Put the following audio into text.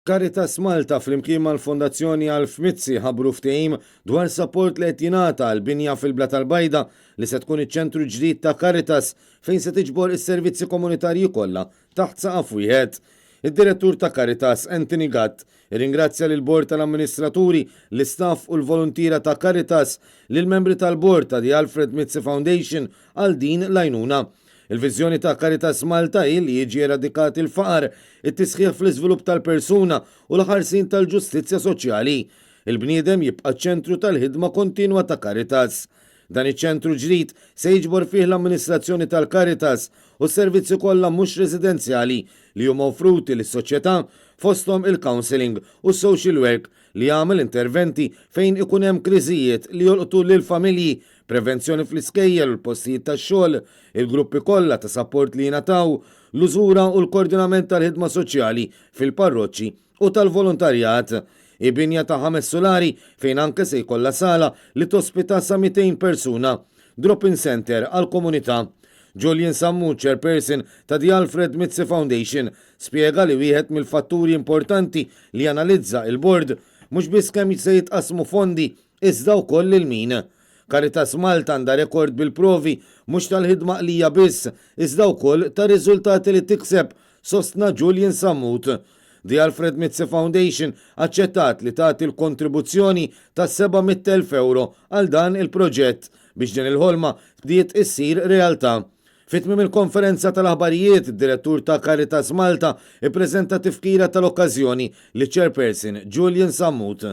Caritas Malta flimkien mal-Fondazzjoni Alf Mizzi ħabru ftehim dwar support li qed jingħata għal binja fil-Bla tal-Bajda li se tkun iċ-ċentru ġdid ta' Caritas fejn se tiġbor is-servizzi komunitarji kollha taħt saqaf wieħed. Id-direttur ta' Caritas, Anthony Gatt, irringrazzja lil bord tal-amministraturi, l-istaff u l-volontira ta' Caritas, lil membri tal-bord ta' The Alfred Mizzi Foundation għal din l-għajnuna. Il-viżjoni ta' Caritas Malta li jiġi eradikat il-faqar, it-tisħiħ fl-iżvilupp tal-persuna u l-ħarsin tal-ġustizzja soċjali. Il-bniedem jibqa' ċentru tal-ħidma kontinwa ta' Caritas. Dan iċ-ċentru ġdid se jiġbor fih l-amministrazzjoni tal-Caritas u s-servizzi kollha mhux residenzjali li huma offruti lis-soċjetà fosthom il-counseling u social work li jagħmel interventi fejn ikun hemm kriżijiet li jolqtu lil familji, prevenzjoni fl-iskejjel u l-postijiet tax-xogħol, il-gruppi kollha ta' support li jingħataw, l-użura u l-koordinament tal-ħidma soċjali fil-parroċċi u tal-volontarjat. Ibinja ta' 5 solari fejn anke se jkollha sala li tospita sa 200 persuna, drop-in center għall-komunità. Julian Sammu, chairperson ta' The Alfred Mizzi Foundation, spjega li wieħed mill-fatturi importanti li analizza il-bord mhux biss kemm se jitqasmu fondi iżda wkoll il-min. Caritas Malta għandha rekord bil-provi mhux tal-ħidma qlija biss, iżda wkoll ta' riżultati li tikseb, sostna Julian Sammut. The Alfred Mizzi Foundation aċċettat li tagħti l-kontribuzzjoni ta' 700,000 euro għal dan il-proġett biex din il-ħolma bdiet issir realtà. Fit-tmiem il-konferenza tal-aħbarijiet, id-direttur ta' Caritas Malta ippreżenta tifkira tal-okkażjoni li chairperson Julian Sammut.